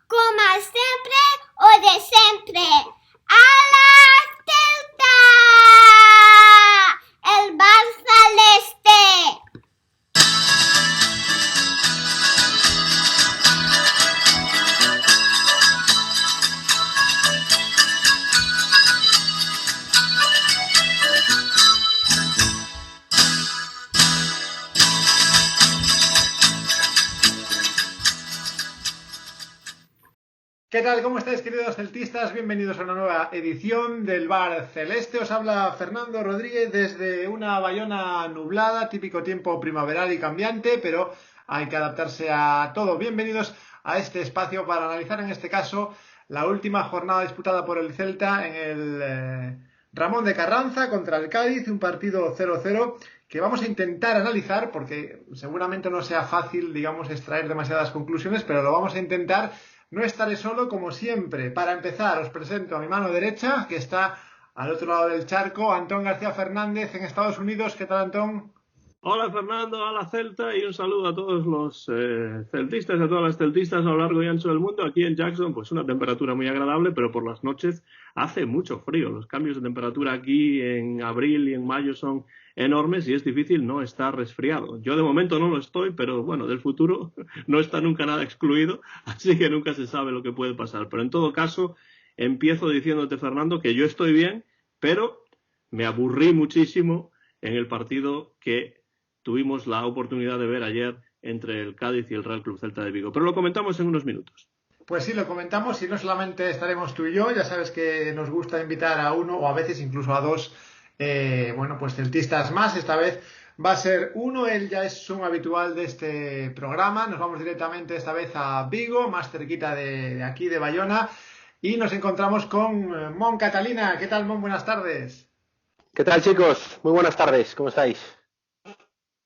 com a sempre o de sempre. A la Celta! El Barça l'Este! ¿Qué tal? ¿Cómo estáis, queridos celtistas? Bienvenidos a una nueva edición del Bar Celeste. Os habla Fernando Rodríguez desde una Bayona nublada, típico tiempo primaveral y cambiante, pero hay que adaptarse a todo. Bienvenidos a este espacio para analizar, en este caso, la última jornada disputada por el Celta en el Ramón de Carranza contra el Cádiz, un partido 0-0 que vamos a intentar analizar, porque seguramente no sea fácil, digamos, extraer demasiadas conclusiones, pero lo vamos a intentar. No estaré solo, como siempre. Para empezar, os presento a mi mano derecha, que está al otro lado del charco, Antón García Fernández, en Estados Unidos. ¿Qué tal, Antón? Hola, Fernando, hola, Celta, y un saludo a todos los celtistas, a todas las celtistas a lo largo y ancho del mundo. Aquí en Jackson, pues una temperatura muy agradable, pero por las noches hace mucho frío. Los cambios de temperatura aquí en abril y en mayo son enormes y es difícil no estar resfriado. Yo de momento no lo estoy, pero bueno, del futuro no está nunca nada excluido, así que nunca se sabe lo que puede pasar. Pero en todo caso, empiezo diciéndote, Fernando, que yo estoy bien, pero me aburrí muchísimo en el partido que tuvimos la oportunidad de ver ayer entre el Cádiz y el Real Club Celta de Vigo. Pero lo comentamos en unos minutos. Pues sí, lo comentamos, y no solamente estaremos tú y yo. Ya sabes que nos gusta invitar a uno o a veces incluso a dos pues celtistas más. Esta vez va a ser uno. Él ya es un habitual de este programa. Nos vamos directamente esta vez a Vigo, más cerquita de aquí, de Bayona, y nos encontramos con Mon Catalina. ¿Qué tal, Mon? Buenas tardes. ¿Qué tal, chicos? Muy buenas tardes, ¿cómo estáis?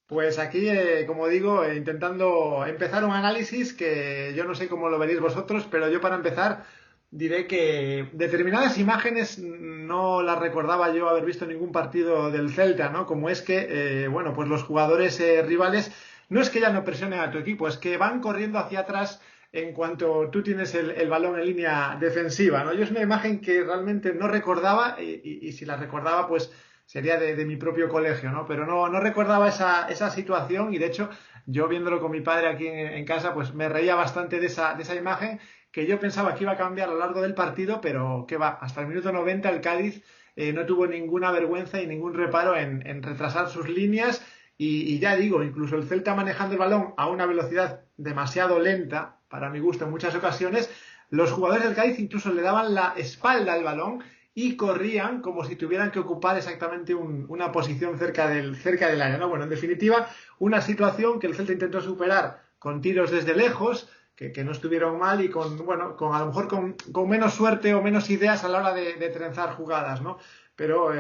Pues aquí, como digo, intentando empezar un análisis que yo no sé cómo lo veréis vosotros, pero yo, para empezar, diré que determinadas imágenes no las recordaba yo haber visto en ningún partido del Celta, ¿no? Como es que, pues los jugadores rivales no es que ya no presionen a tu equipo, es que van corriendo hacia atrás en cuanto tú tienes el balón en línea defensiva, ¿no? Yo, es una imagen que realmente no recordaba, y si la recordaba, pues sería de mi propio colegio, ¿no? Pero no recordaba esa situación, y de hecho, yo viéndolo con mi padre aquí en casa, pues me reía bastante de esa imagen, que yo pensaba que iba a cambiar a lo largo del partido, pero que va, hasta el minuto 90 el Cádiz no tuvo ninguna vergüenza y ningún reparo en retrasar sus líneas, y ya digo, incluso el Celta manejando el balón a una velocidad demasiado lenta, para mi gusto en muchas ocasiones, los jugadores del Cádiz incluso le daban la espalda al balón y corrían como si tuvieran que ocupar exactamente una posición cerca del área, ¿no? Bueno, en definitiva, una situación que el Celta intentó superar con tiros desde lejos, que no estuvieron mal, y con a lo mejor con menos suerte o menos ideas a la hora de trenzar jugadas, ¿no? Pero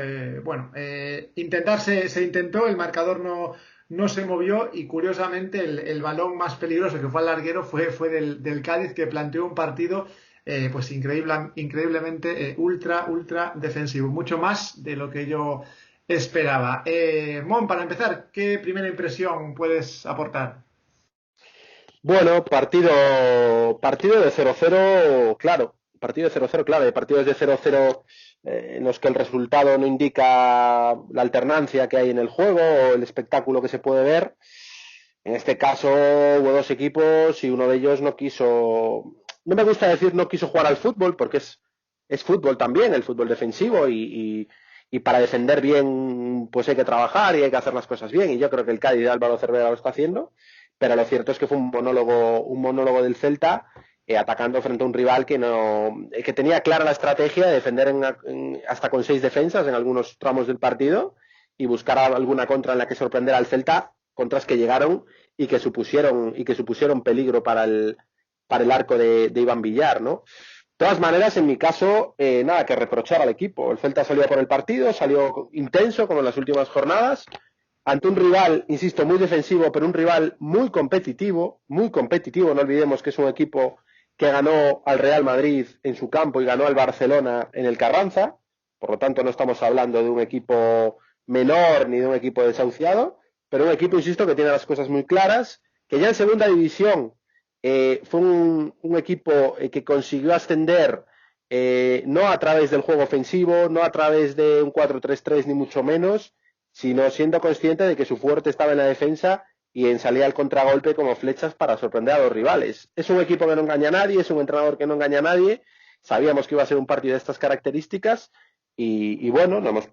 intentar se intentó, el marcador no se movió, y curiosamente el balón más peligroso, que fue al larguero, fue del Cádiz, que planteó un partido pues increíblemente ultra defensivo, mucho más de lo que yo esperaba. Mon, para empezar, ¿qué primera impresión puedes aportar? Bueno, partido de 0-0, claro. Partido de 0-0, claro. Hay partidos de 0-0 en los que el resultado no indica la alternancia que hay en el juego o el espectáculo que se puede ver. En este caso hubo dos equipos y uno de ellos no me gusta decir no quiso jugar al fútbol, porque es fútbol también, el fútbol defensivo, y para defender bien pues hay que trabajar y hay que hacer las cosas bien, y yo creo que el Cádiz de Álvaro Cervera lo está haciendo, pero lo cierto es que fue un monólogo del Celta, atacando frente a un rival que tenía clara la estrategia de defender hasta con 6 defensas en algunos tramos del partido, y buscar alguna contra en la que sorprender al Celta, contras que llegaron y que supusieron peligro para el arco de Iván Villar, ¿no? De todas maneras, en mi caso, nada que reprochar al equipo. El Celta salió por el partido, salió intenso como en las últimas jornadas, ante un rival, insisto, muy defensivo, pero un rival muy competitivo. No olvidemos que es un equipo que ganó al Real Madrid en su campo y ganó al Barcelona en el Carranza. Por lo tanto, no estamos hablando de un equipo menor ni de un equipo desahuciado, pero un equipo, insisto, que tiene las cosas muy claras, que ya en segunda división fue un equipo que consiguió ascender no a través del juego ofensivo, no a través de un 4-3-3 ni mucho menos, sino siendo consciente de que su fuerte estaba en la defensa y en salir al contragolpe como flechas para sorprender a los rivales. Es un equipo que no engaña a nadie, es un entrenador que no engaña a nadie. Sabíamos que iba a ser un partido de estas características y bueno, no hemos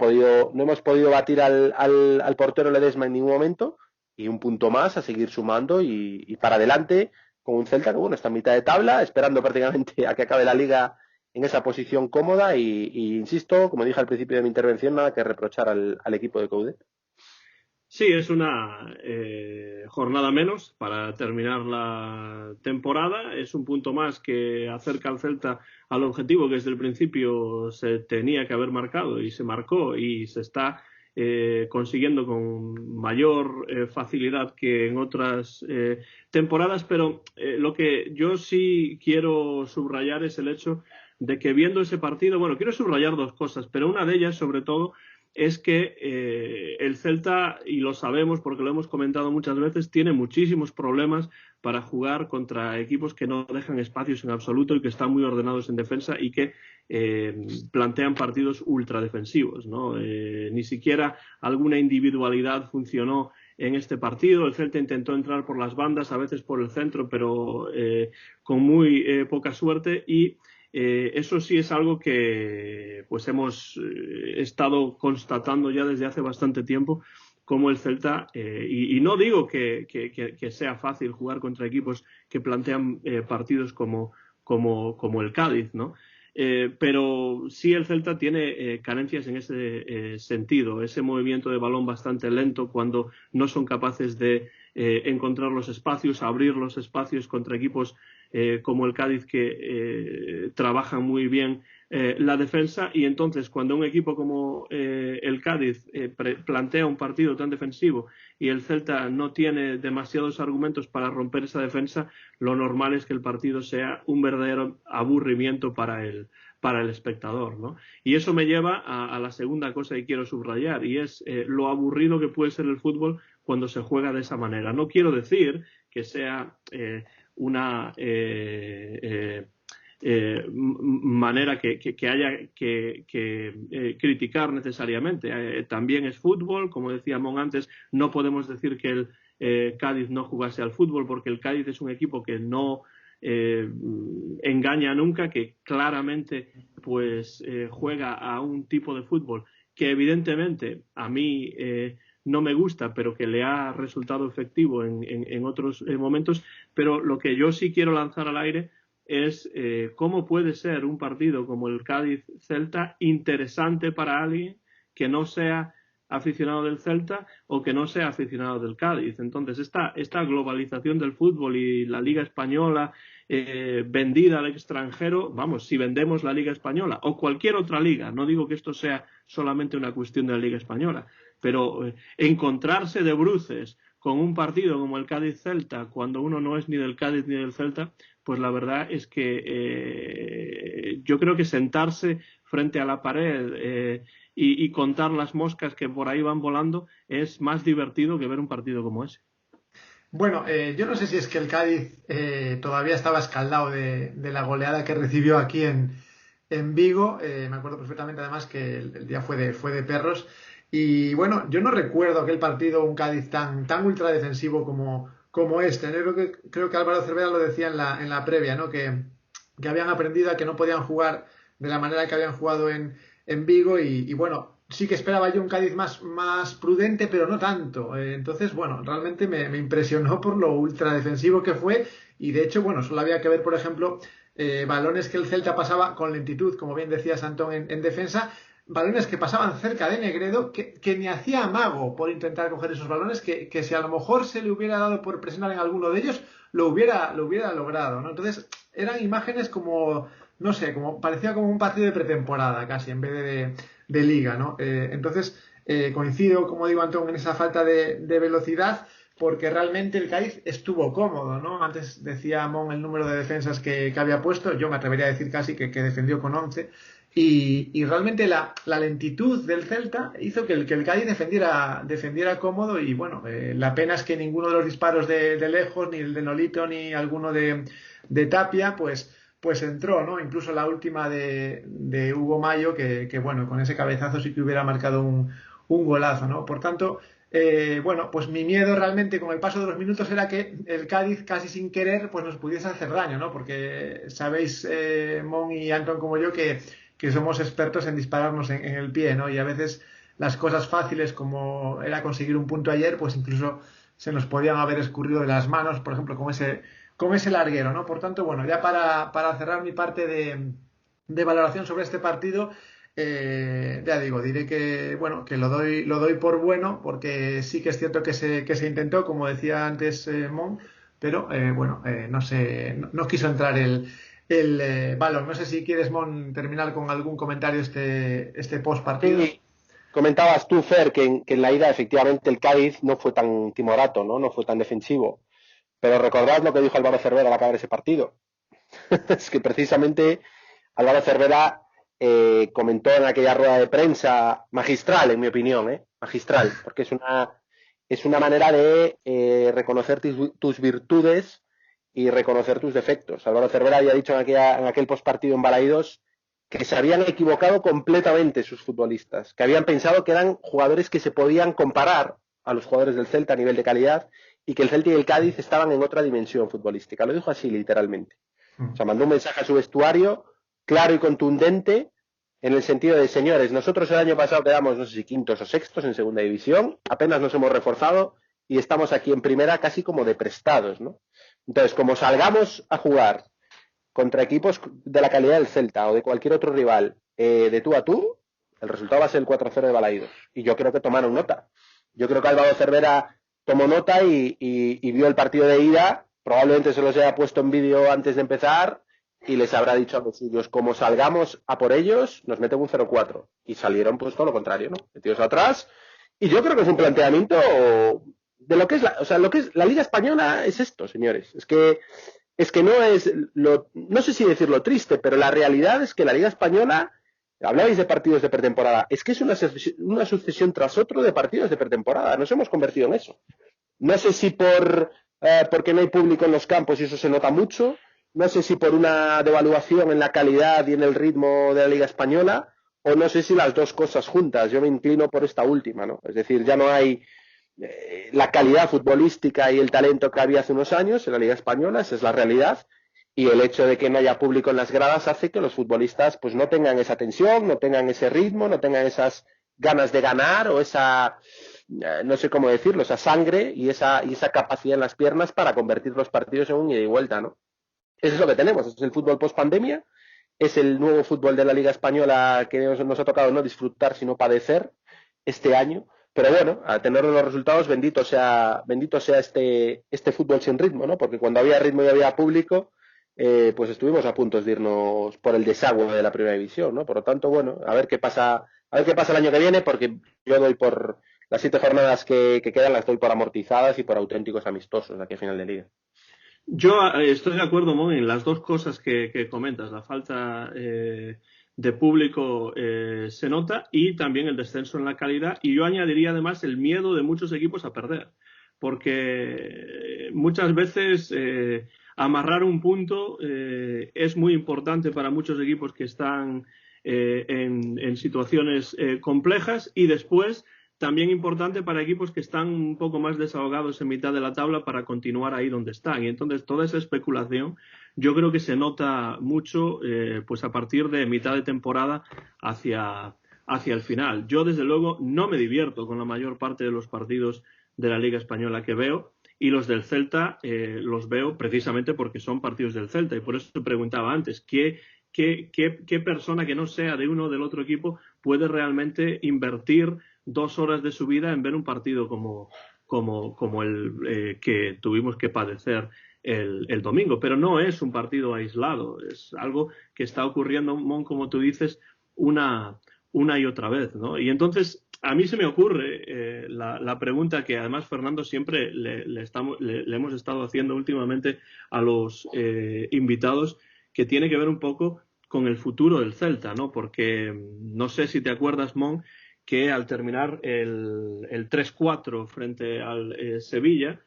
podido batir al portero Ledesma en ningún momento, y un punto más a seguir sumando y para adelante con un Celta que bueno, está en mitad de tabla, esperando prácticamente a que acabe la liga en esa posición cómoda y insisto, como dije al principio de mi intervención, nada que reprochar al equipo de Coudet. Sí, es una jornada menos para terminar la temporada. Es un punto más que acerca al Celta al objetivo que desde el principio se tenía que haber marcado y se marcó y se está consiguiendo con mayor facilidad que en otras temporadas. Pero lo que yo sí quiero subrayar es el hecho de que viendo ese partido, bueno, quiero subrayar dos cosas, pero una de ellas sobre todo es que el Celta, y lo sabemos porque lo hemos comentado muchas veces, tiene muchísimos problemas para jugar contra equipos que no dejan espacios en absoluto y que están muy ordenados en defensa y que plantean partidos ultradefensivos, ¿no? Ni siquiera alguna individualidad funcionó en este partido. El Celta intentó entrar por las bandas, a veces por el centro, pero con muy poca suerte y eso sí es algo que pues hemos estado constatando ya desde hace bastante tiempo, como el Celta, y no digo que sea fácil jugar contra equipos que plantean partidos como el Cádiz, ¿no? Pero sí el Celta tiene carencias en ese sentido, ese movimiento de balón bastante lento cuando no son capaces de encontrar los espacios, abrir los espacios contra equipos como el Cádiz que trabajan muy bien la defensa, y entonces cuando un equipo como el Cádiz plantea un partido tan defensivo y el Celta no tiene demasiados argumentos para romper esa defensa, lo normal es que el partido sea un verdadero aburrimiento para el espectador, ¿no? Y eso me lleva a la segunda cosa que quiero subrayar, y es lo aburrido que puede ser el fútbol cuando se juega de esa manera. No quiero decir que sea una manera que haya que criticar necesariamente. También es fútbol, como decía Mon antes, no podemos decir que el Cádiz no jugase al fútbol, porque el Cádiz es un equipo que no engaña nunca, que claramente pues juega a un tipo de fútbol que evidentemente a mí no me gusta, pero que le ha resultado efectivo en otros momentos. Pero lo que yo sí quiero lanzar al aire es cómo puede ser un partido como el Cádiz-Celta interesante para alguien que no sea aficionado del Celta o que no sea aficionado del Cádiz. Entonces esta globalización del fútbol y la Liga Española vendida al extranjero, vamos, si vendemos la Liga Española o cualquier otra liga, no digo que esto sea solamente una cuestión de la Liga Española, pero encontrarse de bruces con un partido como el Cádiz-Celta cuando uno no es ni del Cádiz ni del Celta, pues la verdad es que yo creo que sentarse frente a la pared y contar las moscas que por ahí van volando es más divertido que ver un partido como ese. Bueno, yo no sé si es que el Cádiz todavía estaba escaldado de la goleada que recibió aquí en Vigo. Me acuerdo perfectamente además que el día fue de perros. Y bueno, yo no recuerdo aquel partido, un Cádiz tan ultradefensivo como este. Creo que Álvaro Cervera lo decía en la previa, ¿no? Que habían aprendido a que no podían jugar de la manera que habían jugado en Vigo y bueno, sí que esperaba yo un Cádiz más prudente, pero no tanto. Entonces, bueno, realmente me impresionó por lo ultradefensivo que fue, y de hecho, bueno, solo había que ver, por ejemplo, balones que el Celta pasaba con lentitud, como bien decía Santón en defensa, balones que pasaban cerca de Negredo, que ni hacía amago por intentar coger esos balones, que si a lo mejor se le hubiera dado por presionar en alguno de ellos, lo hubiera logrado, ¿no? Entonces, eran imágenes como, no sé, como parecía como un partido de pretemporada casi, en vez de liga, ¿no? Entonces, coincido, como digo, Antón, en esa falta de velocidad, porque realmente el Cádiz estuvo cómodo, ¿no? Antes decía Mon el número de defensas que había puesto, yo me atrevería a decir casi que defendió con 11, Y realmente la lentitud del Celta hizo que el Cádiz defendiera cómodo y bueno, la pena es que ninguno de los disparos de lejos, ni el de Nolito ni alguno de Tapia, pues entró, ¿no? Incluso la última de Hugo Mayo, que bueno, con ese cabezazo sí que hubiera marcado un golazo, ¿no? Por tanto, bueno, pues mi miedo realmente con el paso de los minutos era que el Cádiz casi sin querer pues nos pudiese hacer daño, ¿no? Porque sabéis, Mon y Anton como yo, que somos expertos en dispararnos en el pie, ¿no? Y a veces las cosas fáciles como era conseguir un punto ayer, pues incluso se nos podían haber escurrido de las manos, por ejemplo, con ese larguero, ¿no? Por tanto, bueno, ya para cerrar mi parte de valoración sobre este partido, ya digo, diré que, bueno, que lo doy por bueno, porque sí que es cierto que se intentó, como decía antes Mon, pero bueno, no sé, no quiso entrar el balón. No sé si quieres, Mon, terminar con algún comentario este post partido. Sí, comentabas tú, Fer, que en la ida efectivamente el Cádiz no fue tan timorato, ¿no? No fue tan defensivo. Pero recordad lo que dijo Álvaro Cervera al acabar ese partido. Es que precisamente Álvaro Cervera comentó en aquella rueda de prensa magistral, en mi opinión, magistral, porque es una manera de reconocer tus virtudes y reconocer tus defectos. Álvaro Cervera había dicho en aquel postpartido en Balaídos que se habían equivocado completamente sus futbolistas, que habían pensado que eran jugadores que se podían comparar a los jugadores del Celta a nivel de calidad y que el Celta y el Cádiz estaban en otra dimensión futbolística. Lo dijo así, literalmente. O sea, mandó un mensaje a su vestuario claro y contundente en el sentido de, señores, nosotros el año pasado quedamos, no sé si quintos o sextos en segunda división, apenas nos hemos reforzado y estamos aquí en primera casi como de prestados, ¿no? Entonces, como salgamos a jugar contra equipos de la calidad del Celta o de cualquier otro rival de tú a tú, el resultado va a ser el 4-0 de Balaídos. Y yo creo que tomaron nota. Yo creo que Álvaro Cervera tomó nota y vio el partido de ida, probablemente se los haya puesto en vídeo antes de empezar y les habrá dicho a los suyos, como salgamos a por ellos, nos meten un 0-4. Y salieron pues todo lo contrario, ¿no? Metidos atrás. Y yo creo que es un planteamiento de lo que es lo que es la Liga Española es esto, señores. Es que no es no sé si decirlo triste, pero la realidad es que la Liga Española, hablabais de partidos de pretemporada, es que es una sucesión tras otro de partidos de pretemporada. Nos hemos convertido en eso. No sé si porque no hay público en los campos y eso se nota mucho. No sé si por una devaluación en la calidad y en el ritmo de la Liga Española, o no sé si las dos cosas juntas. Yo me inclino por esta última, ¿no? Es decir, ya no hay la calidad futbolística y el talento que había hace unos años en la Liga Española, esa es la realidad. Y el hecho de que no haya público en las gradas hace que los futbolistas pues no tengan esa tensión, no tengan ese ritmo, no tengan esas ganas de ganar o esa, no sé cómo decirlo, esa sangre y esa capacidad en las piernas para convertir los partidos en un ida y vuelta, ¿no? Eso es lo que tenemos, es el fútbol post-pandemia, es el nuevo fútbol de la Liga Española que nos ha tocado no disfrutar sino padecer este año. Pero bueno, a tener los resultados, bendito sea este fútbol sin ritmo, ¿no? Porque cuando había ritmo y había público, pues estuvimos a punto de irnos por el desagüe de la primera división, ¿no? Por lo tanto, bueno, a ver qué pasa el año que viene, porque yo doy por las 7 jornadas que quedan, las doy por amortizadas y por auténticos amistosos aquí a final de liga. Yo estoy de acuerdo, Mon, en las dos cosas que comentas. La falta de público se nota y también el descenso en la calidad. Y yo añadiría además el miedo de muchos equipos a perder. Porque muchas veces amarrar un punto es muy importante para muchos equipos que están en situaciones complejas y después también importante para equipos que están un poco más desahogados en mitad de la tabla para continuar ahí donde están. Y entonces toda esa especulación yo creo que se nota mucho pues a partir de mitad de temporada hacia el final. Yo desde luego no me divierto con la mayor parte de los partidos de la Liga Española que veo y los del Celta los veo precisamente porque son partidos del Celta y por eso te preguntaba antes, ¿qué persona que no sea de uno o del otro equipo puede realmente invertir 2 horas de su vida en ver un partido como el que tuvimos que padecer el domingo? Pero no es un partido aislado, es algo que está ocurriendo, Mon, como tú dices, una y otra vez, ¿no? Y entonces a mí se me ocurre la pregunta que además Fernando siempre le hemos estado haciendo últimamente a los invitados, que tiene que ver un poco con el futuro del Celta, ¿no? Porque no sé si te acuerdas, Mon, que al terminar el 3-4 frente al Sevilla,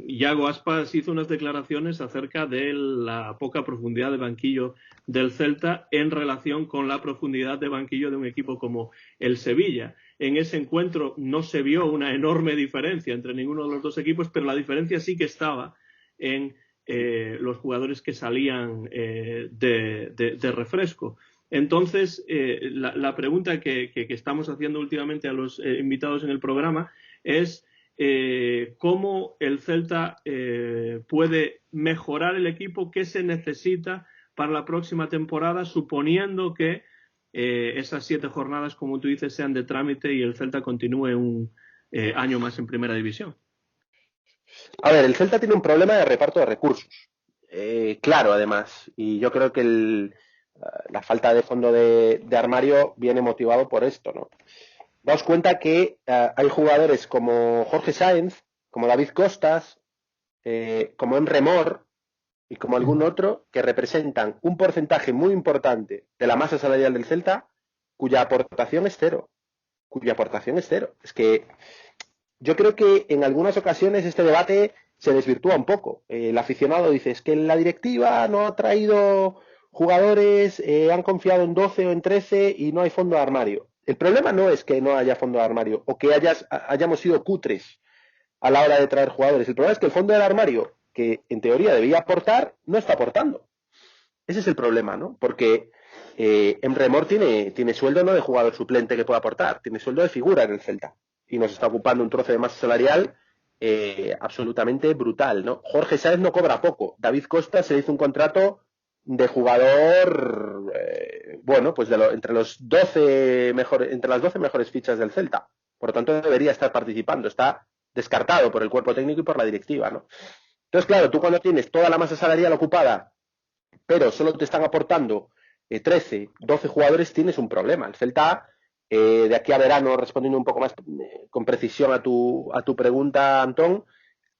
Iago Aspas hizo unas declaraciones acerca de la poca profundidad de banquillo del Celta en relación con la profundidad de banquillo de un equipo como el Sevilla. En ese encuentro no se vio una enorme diferencia entre ninguno de los dos equipos, pero la diferencia sí que estaba en los jugadores que salían de refresco. Entonces, la pregunta que estamos haciendo últimamente a los invitados en el programa es cómo el Celta puede mejorar el equipo, qué se necesita para la próxima temporada, suponiendo que esas 7 jornadas, como tú dices, sean de trámite y el Celta continúe un año más en Primera División. A ver, el Celta tiene un problema de reparto de recursos. Claro, además. Y yo creo que la falta de fondo de armario viene motivado por esto, ¿no? Daos cuenta que hay jugadores como Jorge Sáenz, como David Costas, como Emre Mor y como algún otro que representan un porcentaje muy importante de la masa salarial del Celta cuya aportación es cero. Es que yo creo que en algunas ocasiones este debate se desvirtúa un poco. El aficionado dice, es que la directiva no ha traído jugadores, han confiado en 12 o en 13 y no hay fondo de armario. El problema no es que no haya fondo de armario o que hayamos sido cutres a la hora de traer jugadores. El problema es que el fondo del armario, que en teoría debía aportar, no está aportando. Ese es el problema, ¿no? Porque Emre Mor tiene sueldo no de jugador suplente que pueda aportar, tiene sueldo de figura en el Celta. Y nos está ocupando un trozo de masa salarial absolutamente brutal, ¿no? Jorge Sáenz no cobra poco. David Costa se le hizo un contrato de jugador, bueno, pues entre las 12 mejores fichas del Celta. Por lo tanto, debería estar participando. Está descartado por el cuerpo técnico y por la directiva, ¿no? Entonces, claro, tú cuando tienes toda la masa salarial ocupada, pero solo te están aportando 13, 12 jugadores, tienes un problema. El Celta, de aquí a verano, respondiendo un poco más con precisión a tu pregunta, Antón,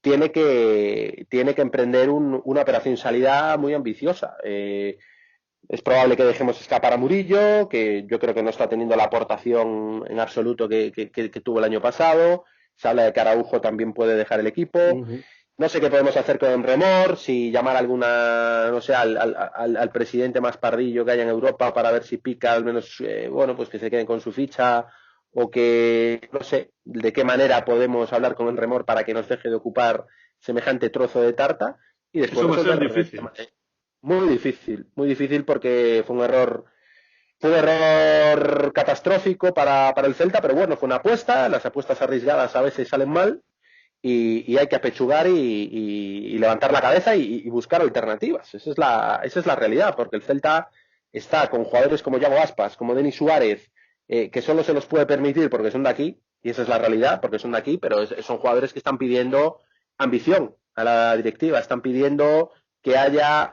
tiene que emprender una operación salida muy ambiciosa. Es probable que dejemos escapar a Murillo, que yo creo que no está teniendo la aportación en absoluto que tuvo el año pasado. Se habla de que Araujo también puede dejar el equipo. No sé qué podemos hacer con Emre Mor, si llamar al presidente más pardillo que haya en Europa para ver si pica, al menos, bueno, pues que se queden con su ficha, o que, no sé, de qué manera podemos hablar con Emre Mor para que nos deje de ocupar semejante trozo de tarta. Y después eso va a ser difícil. Muy difícil porque fue un error catastrófico para el Celta, pero bueno, fue una apuesta, las apuestas arriesgadas a veces salen mal. Y hay que apechugar y levantar la cabeza y buscar alternativas. Esa es la realidad, porque el Celta está con jugadores como Iago Aspas, como Denis Suárez, que solo se los puede permitir porque son de aquí, y esa es la realidad, porque son de aquí, pero son jugadores que están pidiendo ambición a la directiva, están pidiendo que haya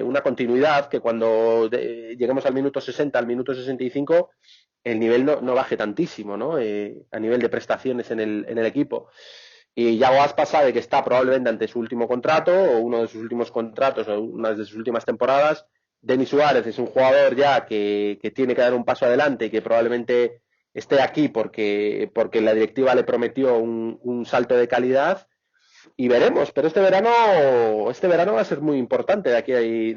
una continuidad, que cuando lleguemos al minuto 60, al minuto 65, el nivel no baje tantísimo, ¿no? A nivel de prestaciones en el equipo. Y Iago Aspas sabe que está probablemente ante su último contrato, o uno de sus últimos contratos, o una de sus últimas temporadas. Denis Suárez es un jugador ya que tiene que dar un paso adelante y que probablemente esté aquí porque la directiva le prometió un salto de calidad. Y veremos, pero este verano va a ser muy importante de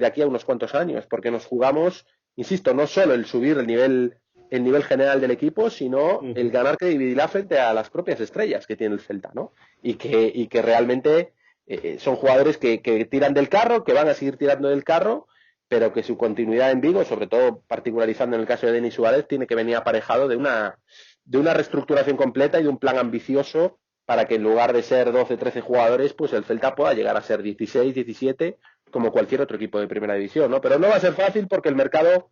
aquí a unos cuantos años, porque nos jugamos, insisto, no solo el subir el nivel general del equipo, sino el ganar credibilidad frente a las propias estrellas que tiene el Celta, ¿no? Y que realmente son jugadores que tiran del carro, que van a seguir tirando del carro, pero que su continuidad en Vigo, sobre todo particularizando en el caso de Denis Suárez, tiene que venir aparejado de una reestructuración completa y de un plan ambicioso para que en lugar de ser 12, 13 jugadores, pues el Celta pueda llegar a ser 16, 17, como cualquier otro equipo de primera división, ¿no? Pero no va a ser fácil porque el mercado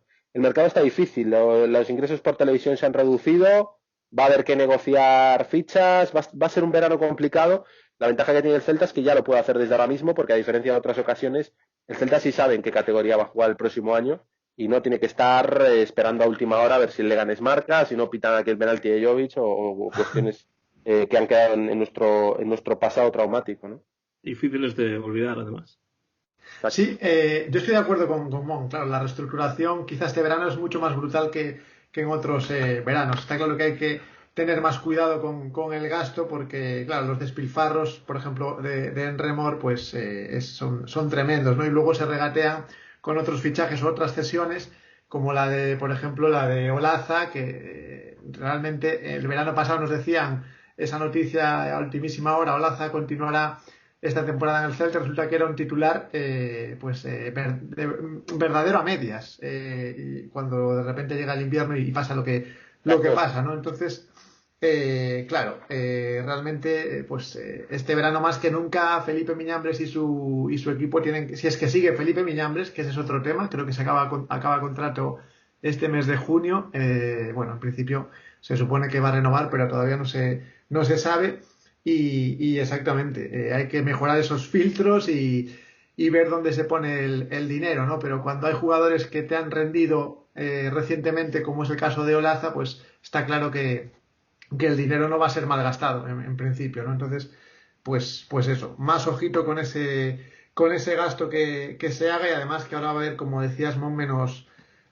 está difícil, los ingresos por televisión se han reducido, va a haber que negociar fichas, va a ser un verano complicado. La ventaja que tiene el Celta es que ya lo puede hacer desde ahora mismo, porque a diferencia de otras ocasiones, el Celta sí sabe en qué categoría va a jugar el próximo año y no tiene que estar esperando a última hora a ver si le ganes marca, si no pitan aquel penalti de Jovic o cuestiones que han quedado en nuestro pasado traumático, ¿no? Difíciles de olvidar, además. Sí, yo estoy de acuerdo con Mon. Claro, la reestructuración quizás este verano es mucho más brutal que en otros veranos. Está claro que hay que tener más cuidado con el gasto porque, claro, los despilfarros, por ejemplo, de Enremor, pues son tremendos, ¿no? Y luego se regatean con otros fichajes o otras cesiones, como la de, por ejemplo, la de Olaza, que realmente el verano pasado nos decían esa noticia a ultimísima hora, Olaza continuará esta temporada en el Celta, resulta que era un titular verdadero a medias, y cuando de repente llega el invierno y pasa lo que pasa, ¿no? Entonces, claro, realmente, este verano más que nunca Felipe Miñambres y su equipo tienen, si es que sigue Felipe Miñambres, que ese es otro tema, creo que se acaba contrato este mes de junio, bueno, en principio se supone que va a renovar, pero todavía no se sabe. Y exactamente, hay que mejorar esos filtros y ver dónde se pone el dinero, ¿no? Pero cuando hay jugadores que te han rendido recientemente, como es el caso de Olaza, pues está claro que el dinero no va a ser mal gastado en principio, ¿no? Entonces, pues eso, más ojito con ese gasto que se haga y además que ahora va a haber, como decías, Mon,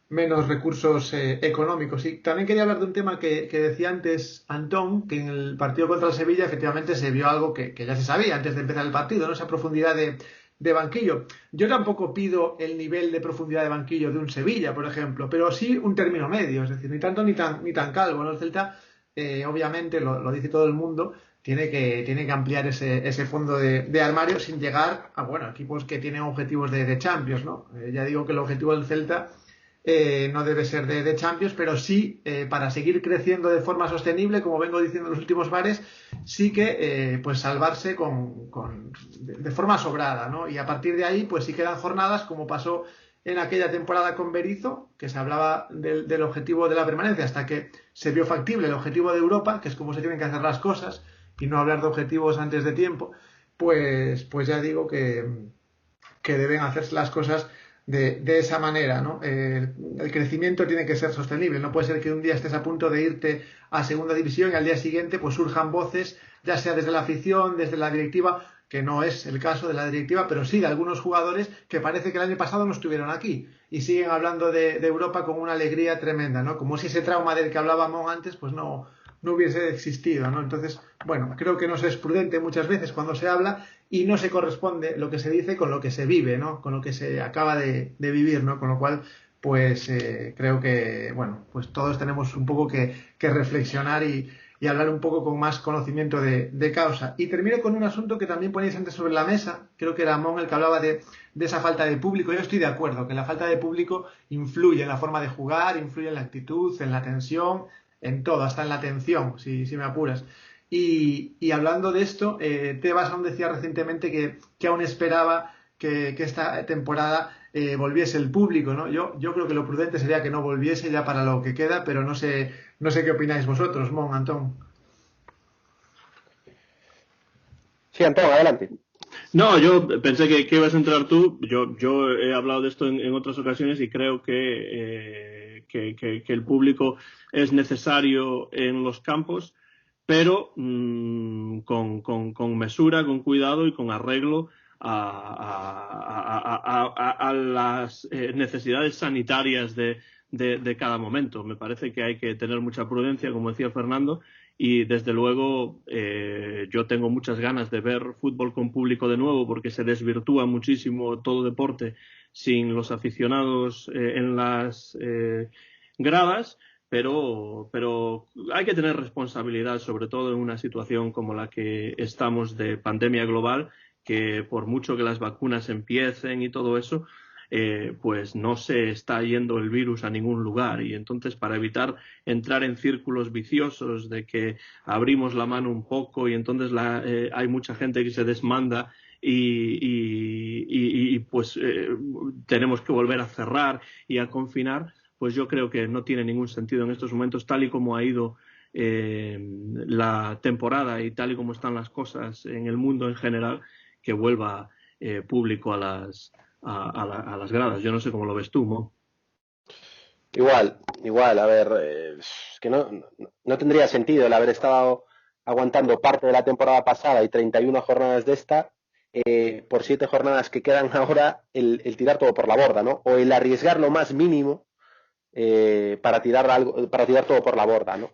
menos recursos económicos. Y también quería hablar de un tema que decía antes Antón, que en el partido contra el Sevilla efectivamente se vio algo que ya se sabía antes de empezar el partido, ¿no? Esa profundidad de banquillo. Yo tampoco pido el nivel de profundidad de banquillo de un Sevilla, por ejemplo, pero sí un término medio, es decir, ni tanto ni tan calvo, ¿no? El Celta, obviamente, lo dice todo el mundo, tiene que ampliar ese fondo de armario sin llegar a, bueno, equipos que tienen objetivos de Champions, ¿no? Ya digo que el objetivo del Celta no debe ser de Champions, pero sí para seguir creciendo de forma sostenible, como vengo diciendo en los últimos bares, sí que pues salvarse de forma sobrada, ¿no? Y a partir de ahí, pues sí quedan jornadas, como pasó en aquella temporada con Berizzo, que se hablaba del objetivo de la permanencia, hasta que se vio factible el objetivo de Europa, que es como se tienen que hacer las cosas, y no hablar de objetivos antes de tiempo, pues ya digo que deben hacerse las cosas de esa manera, ¿no? El crecimiento tiene que ser sostenible, no puede ser que un día estés a punto de irte a segunda división y al día siguiente pues surjan voces, ya sea desde la afición, desde la directiva, que no es el caso de la directiva, pero sí de algunos jugadores que parece que el año pasado no estuvieron aquí y siguen hablando de Europa con una alegría tremenda, ¿no? Como si ese trauma del que hablábamos antes pues no hubiese existido, ¿no? Entonces, bueno, creo que no se es prudente muchas veces cuando se habla y no se corresponde lo que se dice con lo que se vive, ¿no? Con lo que se acaba de vivir, ¿no? Con lo cual, pues creo que, bueno, pues todos tenemos un poco que reflexionar y hablar un poco con más conocimiento de causa. Y termino con un asunto que también ponéis antes sobre la mesa, creo que era Mon el que hablaba de esa falta de público. Yo estoy de acuerdo que la falta de público influye en la forma de jugar, influye en la actitud, en la tensión, en todo, hasta en la atención, si me apuras. Y hablando de esto, Tebas aún decía recientemente que aún esperaba que esta temporada volviese el público, ¿no? Yo creo que lo prudente sería que no volviese ya para lo que queda, pero no sé qué opináis vosotros, Mon, Antón. Sí, Antón, adelante. No, yo pensé que ibas a entrar tú. Yo he hablado de esto en otras ocasiones y creo que el público es necesario en los campos, pero con mesura, con cuidado y con arreglo a las necesidades sanitarias de cada momento. Me parece que hay que tener mucha prudencia, como decía Fernando, y desde luego yo tengo muchas ganas de ver fútbol con público de nuevo porque se desvirtúa muchísimo todo deporte sin los aficionados en las gradas. Pero hay que tener responsabilidad, sobre todo en una situación como la que estamos de pandemia global, que por mucho que las vacunas empiecen y todo eso, pues no se está yendo el virus a ningún lugar. Y entonces, para evitar entrar en círculos viciosos de que abrimos la mano un poco y entonces hay mucha gente que se desmanda y pues tenemos que volver a cerrar y a confinar, pues yo creo que no tiene ningún sentido en estos momentos, tal y como ha ido la temporada y tal y como están las cosas en el mundo en general, que vuelva público a las gradas. Yo no sé cómo lo ves tú, Mo. Igual, a ver, es que no tendría sentido el haber estado aguantando parte de la temporada pasada y 31 jornadas de esta por 7 jornadas que quedan ahora, el tirar todo por la borda, ¿no? O el arriesgar lo más mínimo para tirar todo por la borda, ¿no?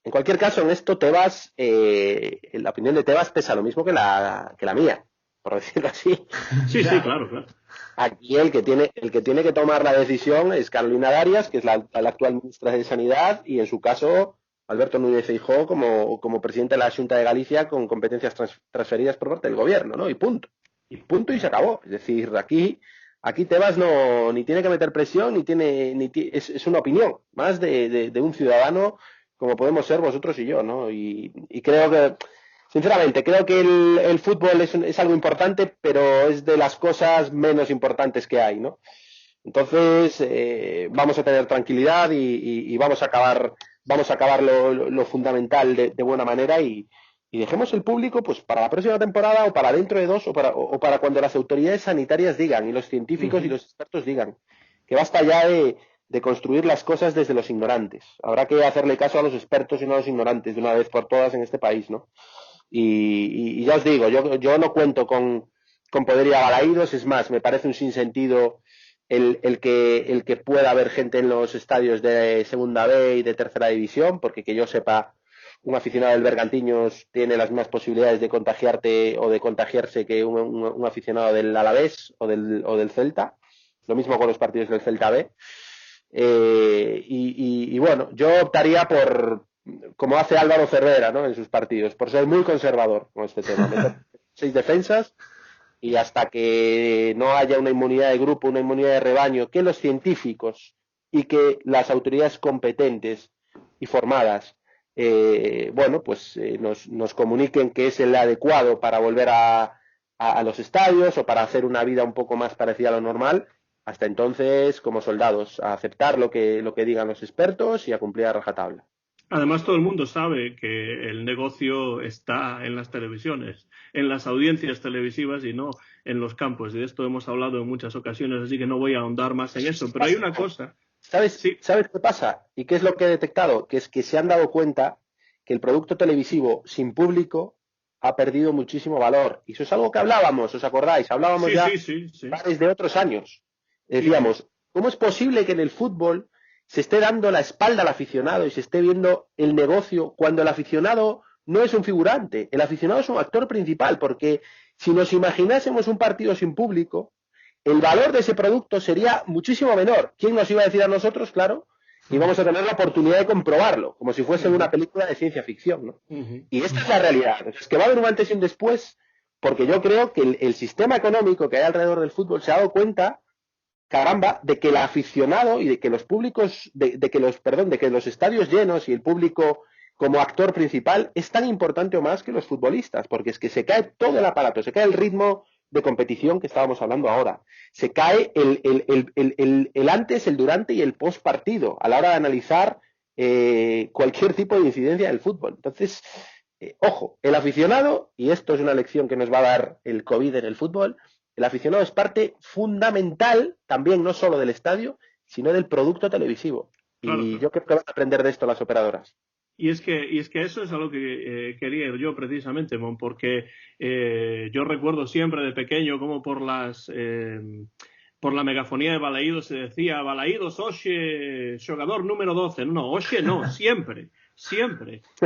En cualquier caso, en esto Tebas, la opinión de Tebas pesa lo mismo que la mía, por decirlo así. Sí, sí, claro, claro. Aquí el que tiene que tomar la decisión es Carolina Darias, que es la actual ministra de Sanidad, y en su caso Alberto Núñez Feijóo como presidente de la Xunta de Galicia con competencias transferidas por parte del gobierno, ¿no? Y punto y se acabó. Es decir, aquí Tebas ni tiene que meter presión, es una opinión más de un ciudadano como podemos ser vosotros y yo, ¿no? Y creo que, sinceramente, creo que el fútbol es algo importante, pero es de las cosas menos importantes que hay, ¿no? Entonces, vamos a tener tranquilidad y vamos a acabar lo fundamental de buena manera y dejemos el público pues para la próxima temporada o para dentro de 2 o para cuando las autoridades sanitarias digan y los científicos y los expertos digan que basta ya de construir las cosas desde los ignorantes. Habrá que hacerle caso a los expertos y no a los ignorantes de una vez por todas en este país, ¿no? Y ya os digo, yo no cuento con poder ir a Balaídos, es más, me parece un sinsentido el que pueda haber gente en los estadios de Segunda B y de Tercera División, porque que yo sepa, un aficionado del Bergantiños tiene las mismas posibilidades de contagiarte o de contagiarse que un aficionado del Alavés o del Celta. Lo mismo con los partidos del Celta B. Y bueno, yo optaría por, como hace Álvaro Cervera, ¿no? En sus partidos, por ser muy conservador con este tema. Meter 6 defensas y hasta que no haya una inmunidad de grupo, una inmunidad de rebaño, que los científicos y que las autoridades competentes y formadas nos comuniquen que es el adecuado para volver a los estadios o para hacer una vida un poco más parecida a lo normal. Hasta entonces, como soldados, a aceptar lo que digan los expertos y a cumplir a rajatabla. Además, todo el mundo sabe que el negocio está en las televisiones, en las audiencias televisivas y no en los campos. Y de esto hemos hablado en muchas ocasiones, así que no voy a ahondar más en eso. Pero hay una cosa. ¿Sabes qué pasa? ¿Y qué es lo que he detectado? Que es que se han dado cuenta que el producto televisivo sin público ha perdido muchísimo valor. Y eso es algo que hablábamos, ¿os acordáis? Hablábamos desde otros años. Decíamos, ¿cómo es posible que en el fútbol se esté dando la espalda al aficionado y se esté viendo el negocio cuando el aficionado no es un figurante? El aficionado es un actor principal, porque si nos imaginásemos un partido sin público, el valor de ese producto sería muchísimo menor. ¿Quién nos iba a decir a nosotros? Claro, y vamos a tener la oportunidad de comprobarlo, como si fuese una película de ciencia ficción, ¿no? Y esta es la realidad. Es que va a haber un antes y un después, porque yo creo que el sistema económico que hay alrededor del fútbol se ha dado cuenta, caramba, de que el aficionado y de que los públicos, de que los estadios llenos y el público como actor principal es tan importante o más que los futbolistas, porque es que se cae todo el aparato, se cae el ritmo de competición que estábamos hablando ahora, se cae el antes, el durante y el post partido a la hora de analizar cualquier tipo de incidencia del fútbol. Entonces, ojo, el aficionado, y esto es una lección que nos va a dar el COVID en el fútbol, el aficionado es parte fundamental también no solo del estadio, sino del producto televisivo. Claro. Y yo creo que van a aprender de esto las operadoras. Y es que eso es a lo que quería ir yo precisamente, Mon, porque yo recuerdo siempre de pequeño como por la megafonía de Balaídos se decía Balaídos, Oxe, xogador número 12. No, Oxe no, siempre,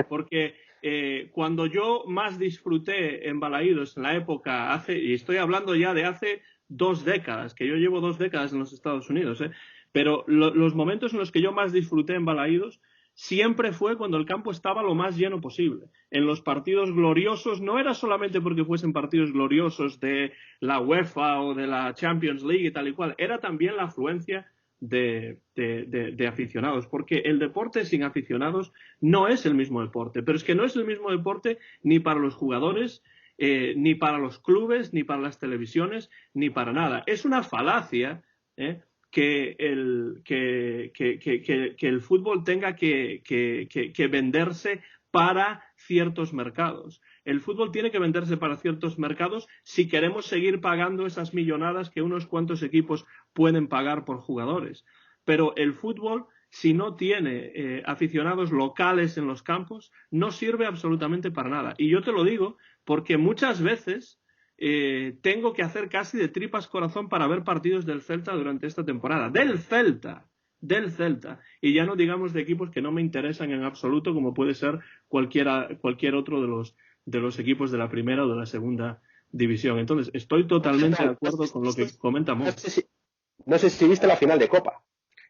porque cuando yo más disfruté en Balaídos en la época, y estoy hablando ya de hace 2 décadas, que yo llevo 2 décadas en los Estados Unidos, pero los momentos en los que yo más disfruté en Balaídos siempre fue cuando el campo estaba lo más lleno posible. En los partidos gloriosos, no era solamente porque fuesen partidos gloriosos de la UEFA o de la Champions League y tal y cual, era también la afluencia de aficionados, porque el deporte sin aficionados no es el mismo deporte, pero es que no es el mismo deporte ni para los jugadores, ni para los clubes, ni para las televisiones, ni para nada. Es una falacia, que el fútbol tenga que venderse para ciertos mercados. El fútbol tiene que venderse para ciertos mercados si queremos seguir pagando esas millonadas que unos cuantos equipos pueden pagar por jugadores. Pero el fútbol, si no tiene aficionados locales en los campos, no sirve absolutamente para nada. Y yo te lo digo porque muchas veces tengo que hacer casi de tripas corazón para ver partidos del Celta durante esta temporada. ¡Del Celta! Del Celta. Y ya no digamos de equipos que no me interesan en absoluto, como puede ser cualquier otro de los equipos de la primera o de la segunda división. Entonces, estoy totalmente de acuerdo con lo que comentamos. No sé si viste la final de Copa.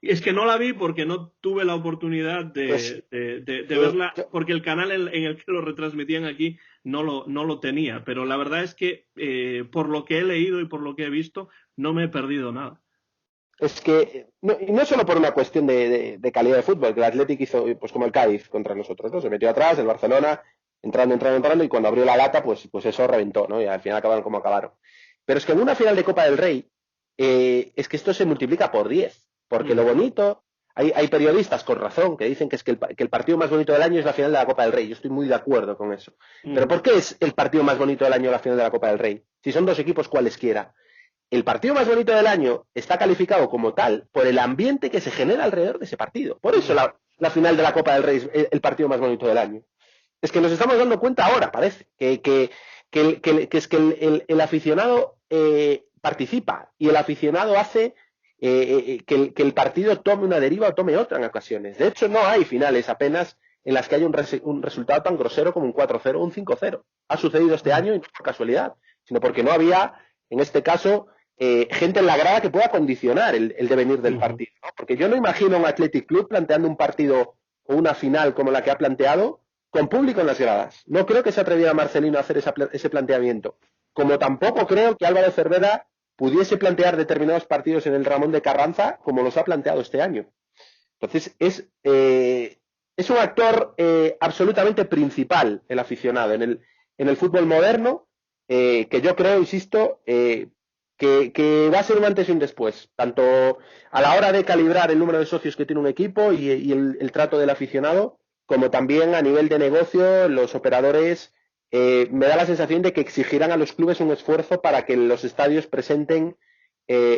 Y es que no la vi porque no tuve la oportunidad de verla, porque el canal en el que lo retransmitían aquí no lo tenía. Pero la verdad es que por lo que he leído y por lo que he visto, no me he perdido nada. Es que, no solo por una cuestión de calidad de fútbol, que el Athletic hizo pues como el Cádiz contra nosotros, ¿no? Se metió atrás, el Barcelona, entrando, y cuando abrió la lata, pues eso reventó, ¿no? Y al final acabaron como acabaron. Pero es que en una final de Copa del Rey, es que esto se multiplica por 10, porque lo bonito, hay periodistas con razón que dicen que es que el partido más bonito del año es la final de la Copa del Rey. Yo estoy muy de acuerdo con eso. Pero ¿por qué es el partido más bonito del año la final de la Copa del Rey? Si son dos equipos cualesquiera. El partido más bonito del año está calificado como tal por el ambiente que se genera alrededor de ese partido. Por eso la final de la Copa del Rey es el partido más bonito del año. Es que nos estamos dando cuenta ahora, parece, que el aficionado participa y el aficionado hace que el partido tome una deriva o tome otra en ocasiones. De hecho, no hay finales apenas en las que haya un resultado tan grosero como un 4-0 o un 5-0. Ha sucedido este año y no por casualidad, sino porque no había, en este caso, gente en la grada que pueda condicionar el devenir del partido, ¿no? Porque yo no imagino un Athletic Club planteando un partido o una final como la que ha planteado con público en las gradas. No creo que se atreviera Marcelino a hacer ese planteamiento. Como tampoco creo que Álvaro Cervera pudiese plantear determinados partidos en el Ramón de Carranza como los ha planteado este año. Entonces, es un actor absolutamente principal el aficionado en el fútbol moderno, que yo creo, insisto, que va a ser un antes y un después, tanto a la hora de calibrar el número de socios que tiene un equipo y el trato del aficionado, como también a nivel de negocio, los operadores me da la sensación de que exigirán a los clubes un esfuerzo para que los estadios presenten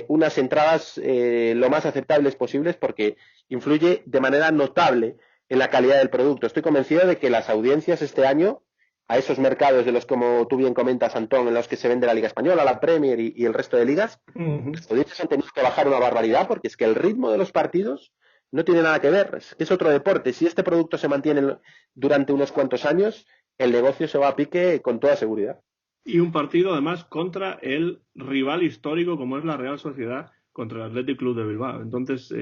unas entradas lo más aceptables posibles, porque influye de manera notable en la calidad del producto. Estoy convencido de que las audiencias este año a esos mercados de los, como tú bien comentas, Antón, en los que se vende la Liga Española, la Premier y el resto de ligas, las audiencias han tenido que bajar una barbaridad, porque es que el ritmo de los partidos no tiene nada que ver, es otro deporte. Si este producto se mantiene durante unos cuantos años, el negocio se va a pique con toda seguridad. Y un partido, además, contra el rival histórico como es la Real Sociedad, contra el Athletic Club de Bilbao. Entonces,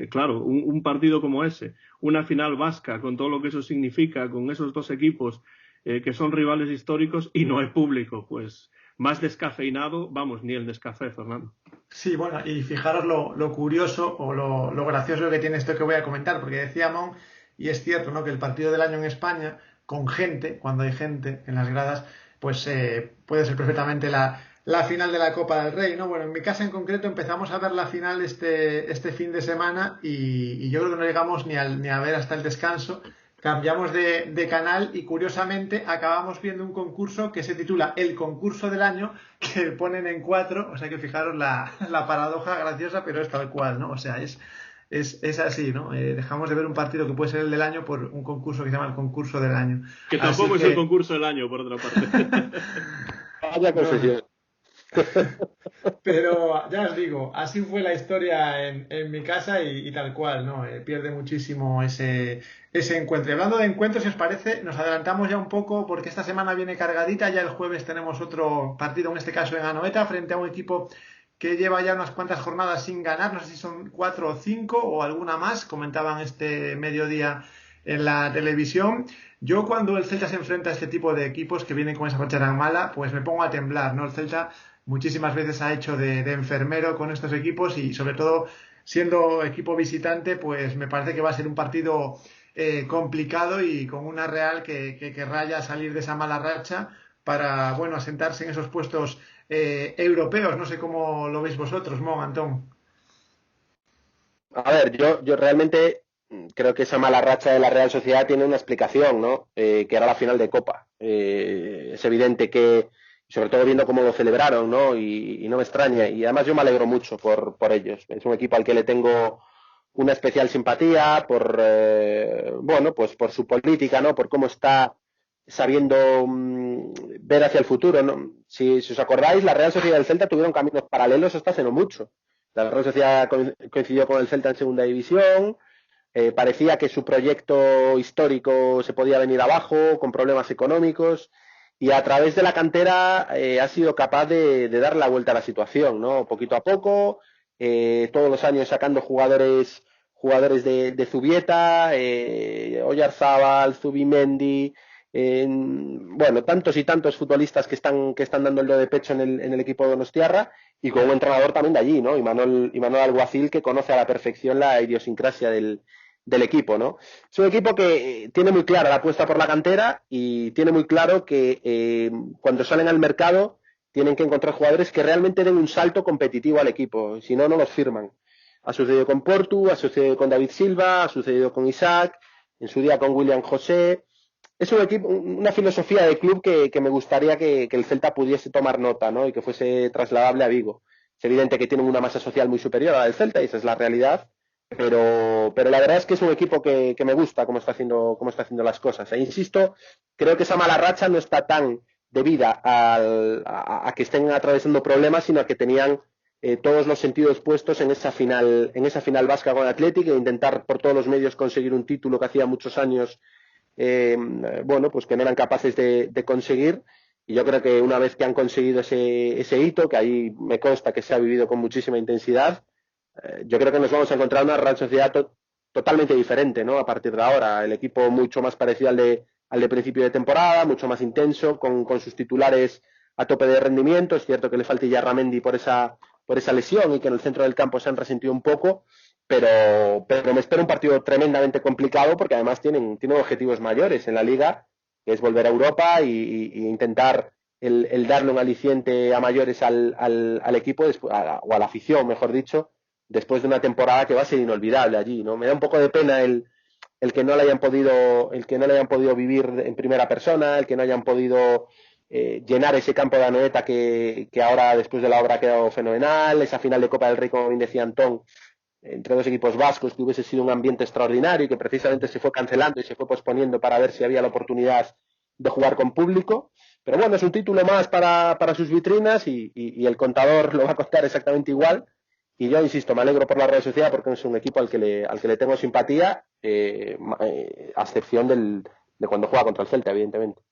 claro, un partido como ese, una final vasca, con todo lo que eso significa, con esos dos equipos que son rivales históricos y no hay público, pues más descafeinado, vamos, ni el Nescafé, Fernando. Sí, bueno, y fijaros lo curioso o lo gracioso que tiene esto que voy a comentar, porque decía Mon, y es cierto, ¿no?, que el partido del año en España, con gente, cuando hay gente en las gradas, pues puede ser perfectamente la final de la Copa del Rey, ¿no? Bueno, en mi casa en concreto empezamos a ver la final este fin de semana y yo creo que no llegamos ni a ver hasta el descanso. Cambiamos de canal y curiosamente acabamos viendo un concurso que se titula El Concurso del Año, que ponen en 4, o sea que fijaros la paradoja graciosa, pero es tal cual, ¿no? O sea, es así, ¿no? Dejamos de ver un partido que puede ser el del año por un concurso que se llama El Concurso del Año. Que tampoco es el concurso del año, por otra parte. Vaya concesión. Pero ya os digo, así fue la historia en mi casa y tal cual, ¿no? Pierde muchísimo ese encuentro. Y hablando de encuentros, si os parece, nos adelantamos ya un poco porque esta semana viene cargadita. Ya el jueves tenemos otro partido, en este caso en Anoeta, frente a un equipo que lleva ya unas cuantas jornadas sin ganar. No sé si son 4 o 5 o alguna más. Comentaban este mediodía en la televisión. Yo cuando el Celta se enfrenta a este tipo de equipos que vienen con esa racha tan mala, pues me pongo a temblar, ¿no? El Celta muchísimas veces ha hecho de enfermero con estos equipos y sobre todo siendo equipo visitante, pues me parece que va a ser un partido complicado y con una Real que querrá ya salir de esa mala racha para, bueno, asentarse en esos puestos europeos. No sé cómo lo veis vosotros, Mon, Antón. A ver, yo realmente creo que esa mala racha de la Real Sociedad tiene una explicación, ¿no? Que era la final de Copa. Es evidente que, sobre todo viendo cómo lo celebraron, ¿no? Y no me extraña. Y además yo me alegro mucho por ellos. Es un equipo al que le tengo una especial simpatía bueno, pues por su política, ¿no? Por cómo está sabiendo ver hacia el futuro, ¿no? Si os acordáis, la Real Sociedad y el Celta tuvieron caminos paralelos hasta hace no mucho. La Real Sociedad coincidió con el Celta en segunda división, parecía que su proyecto histórico se podía venir abajo, con problemas económicos, y a través de la cantera ha sido capaz de dar la vuelta a la situación, ¿no? Poquito a poco, todos los años sacando jugadores de Zubieta, Oyarzábal, Zubimendi, bueno, tantos y tantos futbolistas que están dando el dedo de pecho en el equipo de Donostiarra, y con un entrenador también de allí, ¿no? Imanol Alguacil, que conoce a la perfección la idiosincrasia del equipo, ¿no? Es un equipo que tiene muy clara la apuesta por la cantera y tiene muy claro que cuando salen al mercado tienen que encontrar jugadores que realmente den un salto competitivo al equipo, si no, no los firman. Ha sucedido con Portu, ha sucedido con David Silva, ha sucedido con Isaac, en su día con William José. Es un equipo, una filosofía de club que me gustaría que el Celta pudiese tomar nota, ¿no? Y que fuese trasladable a Vigo. Es evidente que tienen una masa social muy superior a la del Celta, y esa es la realidad, pero la verdad es que es un equipo que me gusta cómo está haciendo las cosas. E insisto, creo que esa mala racha no está tan debida a que estén atravesando problemas, sino a que tenían todos los sentidos puestos en esa final vasca con Athletic, e intentar por todos los medios conseguir un título que hacía muchos años bueno, pues que no eran capaces de conseguir. Y yo creo que una vez que han conseguido ese hito, que ahí me consta que se ha vivido con muchísima intensidad, yo creo que nos vamos a encontrar una Real Sociedad totalmente diferente, ¿no? A partir de ahora, el equipo mucho más parecido al de principio de temporada, mucho más intenso, con sus titulares a tope de rendimiento. Es cierto que le falta Yarramendi por esa lesión, y que en el centro del campo se han resentido un poco, pero me espera un partido tremendamente complicado, porque además tienen objetivos mayores en la Liga, que es volver a Europa y intentar el darle un aliciente a mayores al equipo, o a la afición, mejor dicho, después de una temporada que va a ser inolvidable allí, ¿no? Me da un poco de pena el que no le hayan podido vivir en primera persona, el que no hayan podido llenar ese campo de Anoeta que ahora, después de la obra, ha quedado fenomenal. Esa final de Copa del Rey, como bien decía Antón, entre dos equipos vascos, que hubiese sido un ambiente extraordinario y que precisamente se fue cancelando y se fue posponiendo para ver si había la oportunidad de jugar con público. Pero bueno, es un título más para sus vitrinas, y el contador lo va a contar exactamente igual. Y yo insisto, me alegro por la Real Sociedad, porque es un equipo al que le tengo simpatía, a excepción de cuando juega contra el Celta, evidentemente.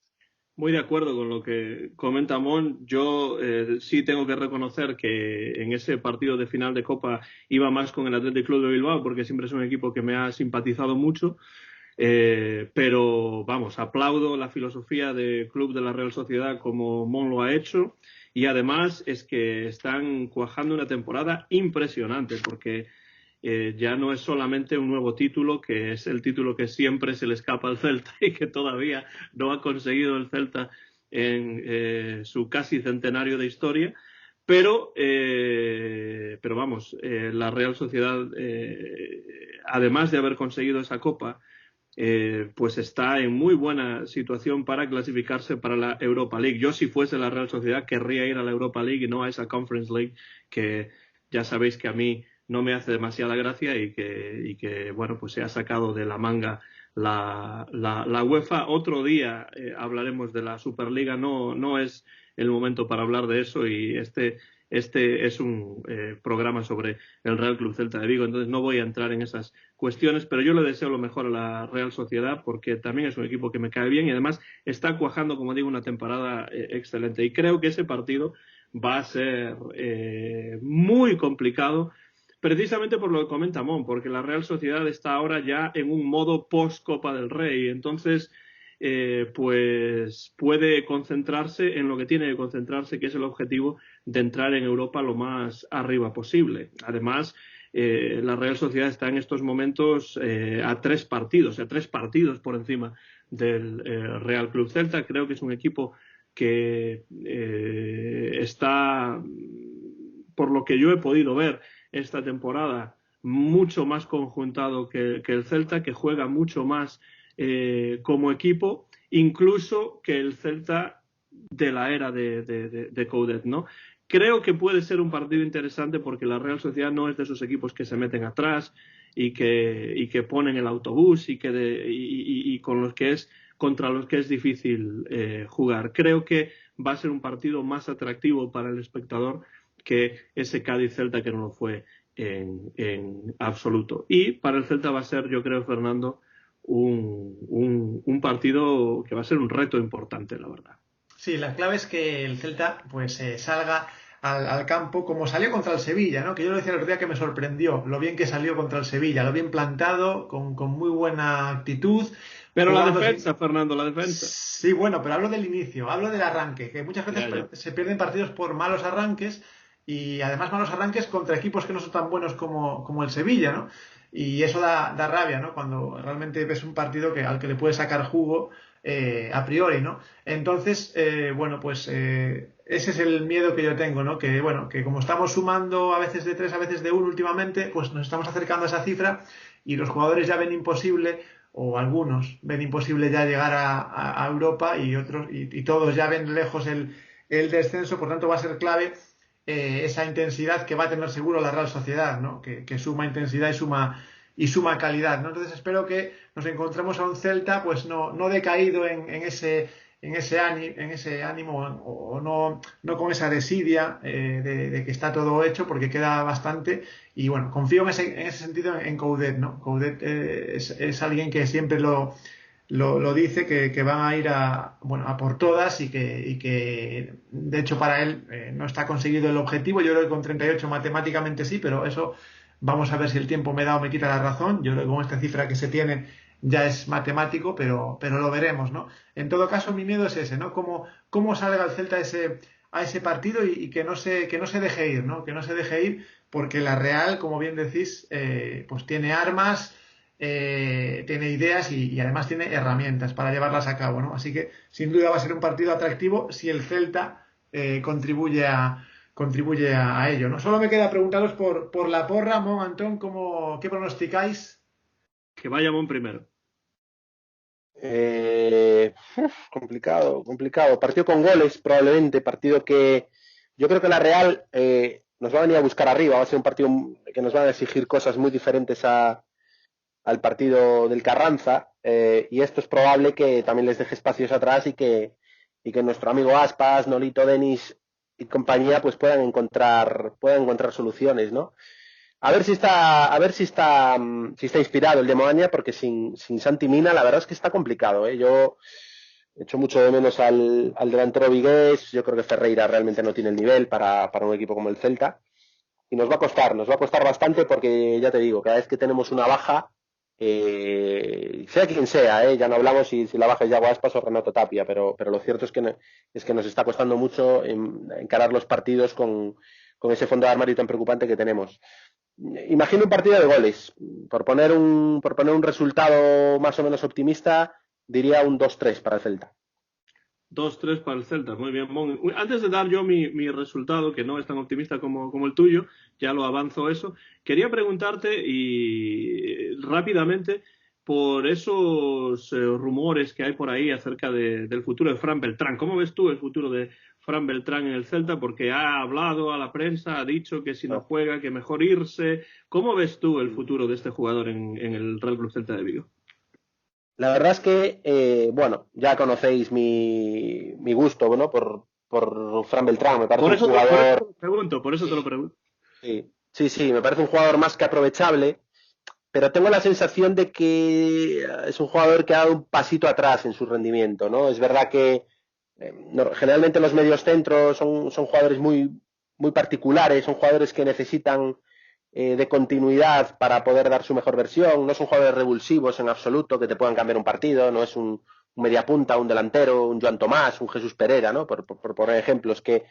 Muy de acuerdo con lo que comenta Mon. Yo sí tengo que reconocer que en ese partido de final de Copa iba más con el Athletic Club de Bilbao, porque siempre es un equipo que me ha simpatizado mucho. Pero vamos, aplaudo la filosofía de club de la Real Sociedad como Mon lo ha hecho, y además es que están cuajando una temporada impresionante, porque ya no es solamente un nuevo título, que es el título que siempre se le escapa al Celta y que todavía no ha conseguido el Celta en su casi centenario de historia, pero vamos, la Real Sociedad, además de haber conseguido esa Copa, pues está en muy buena situación para clasificarse para la Europa League. Yo, si fuese la Real Sociedad, querría ir a la Europa League y no a esa Conference League, que ya sabéis que a mí no me hace demasiada gracia, y que bueno, pues se ha sacado de la manga la UEFA. Otro día hablaremos de la Superliga, no es el momento para hablar de eso, y este es un programa sobre el Real Club Celta de Vigo, entonces no voy a entrar en esas cuestiones, pero yo le deseo lo mejor a la Real Sociedad, porque también es un equipo que me cae bien y además está cuajando, como digo, una temporada excelente, y creo que ese partido va a ser muy complicado, precisamente por lo que comenta Mon, porque la Real Sociedad está ahora ya en un modo post-Copa del Rey, entonces pues puede concentrarse en lo que tiene que concentrarse, que es el objetivo de entrar en Europa lo más arriba posible. Además, la Real Sociedad está en estos momentos a 3 partidos por encima del Real Club Celta. Creo que es un equipo que está, por lo que yo he podido ver esta temporada, mucho más conjuntado que el Celta, que juega mucho más como equipo, incluso que el Celta de la era de Coudet, ¿no? Creo que puede ser un partido interesante, porque la Real Sociedad no es de esos equipos que se meten atrás y que ponen el autobús y con los que es contra los que es difícil jugar. Creo que va a ser un partido más atractivo para el espectador que ese Cádiz-Celta, que no lo fue en absoluto. Y para el Celta va a ser, yo creo, Fernando, un partido que va a ser un reto importante, la verdad. Sí, la clave es que el Celta pues salga al campo como salió contra el Sevilla, ¿no? Que yo lo decía el otro día que me sorprendió lo bien que salió contra el Sevilla, lo bien plantado, con muy buena actitud. Pero la jugando defensa, Fernando, la defensa. Sí, bueno, pero hablo del inicio, hablo del arranque, que muchas veces se pierden partidos por malos arranques y además malos arranques contra equipos que no son tan buenos como el Sevilla, ¿no? Y eso da rabia, ¿no? Cuando realmente ves un partido al que le puedes sacar jugo a priori, ¿no? Entonces, bueno, pues ese es el miedo que yo tengo, ¿no? Que, bueno, que como estamos sumando a veces de 3, a veces de 1 últimamente, pues nos estamos acercando a esa cifra y los jugadores ya ven imposible, o algunos ven imposible ya llegar a Europa y otros y todos ya ven lejos el descenso, por tanto va a ser clave esa intensidad que va a tener seguro la Real Sociedad, ¿no? Que suma intensidad y suma calidad, ¿no? Entonces espero que nos encontremos a un Celta pues no decaído en ese ánimo o no con esa desidia de que está todo hecho, porque queda bastante. Y bueno, confío en ese sentido en Coudet, ¿no? Coudet es alguien que siempre lo dice, que van a ir a por todas y que de hecho para él no está conseguido el objetivo. Yo creo que con 38 matemáticamente sí, pero eso vamos a ver si el tiempo me da o me quita la razón. Yo creo que con esta cifra que se tiene ya es matemático, pero lo veremos, ¿no? En todo caso, mi miedo es ese, ¿no? Cómo salga el Celta a ese partido y que no se deje ir, ¿no? Que no se deje ir, porque la Real, como bien decís, pues tiene armas, tiene ideas y además tiene herramientas para llevarlas a cabo, ¿no? Así que sin duda va a ser un partido atractivo si el Celta contribuye a ello, ¿no? Solo me queda preguntaros por la porra, Mon, Antón, ¿qué pronosticáis? Que vaya Mon primero. Complicado. Partido con goles, probablemente. Partido que yo creo que la Real nos va a venir a buscar arriba. Va a ser un partido que nos va a exigir cosas muy diferentes al partido del Carranza. Y esto es probable que también les deje espacios atrás y que nuestro amigo Aspas, Nolito, Denis y compañía pues puedan encontrar soluciones, ¿no? A ver si está inspirado el de Moaña, porque sin Santi Mina la verdad es que está complicado, ¿eh? Yo echo mucho de menos al delantero vigués. Yo creo que Ferreira realmente no tiene el nivel para un equipo como el Celta. Y nos va a costar bastante, porque ya te digo, cada vez que tenemos una baja, sea quien sea, ya no hablamos si la baja es Yago Aspas o Renato Tapia, pero lo cierto es que nos está costando mucho encarar los partidos con ese fondo de armario tan preocupante que tenemos. Imagino un partido de goles. Por poner un resultado más o menos optimista, diría un 2-3 para el Celta. 2-3 para el Celta, muy bien, Mon. Antes de dar yo mi resultado, que no es tan optimista como el tuyo, ya lo avanzo eso, quería preguntarte y rápidamente por esos rumores que hay por ahí acerca del futuro de Fran Beltrán. ¿Cómo ves tú el futuro de Fran Beltrán en el Celta? Porque ha hablado a la prensa, ha dicho que si no juega, que mejor irse. ¿Cómo ves tú el futuro de este jugador en el Real Club Celta de Vigo? La verdad es que, ya conocéis mi gusto, ¿no? por Fran Beltrán. Me parece un jugador... Por eso te lo pregunto. Sí, me parece un jugador más que aprovechable, pero tengo la sensación de que es un jugador que ha dado un pasito atrás en su rendimiento, ¿no? Es verdad que generalmente los mediocentros son jugadores muy, muy particulares, son jugadores que necesitan de continuidad para poder dar su mejor versión. No son jugadores revulsivos en absoluto, que te puedan cambiar un partido. No es un mediapunta, un delantero, un Joan Tomás, un Jesús Pereira, ¿no? Por poner ejemplos que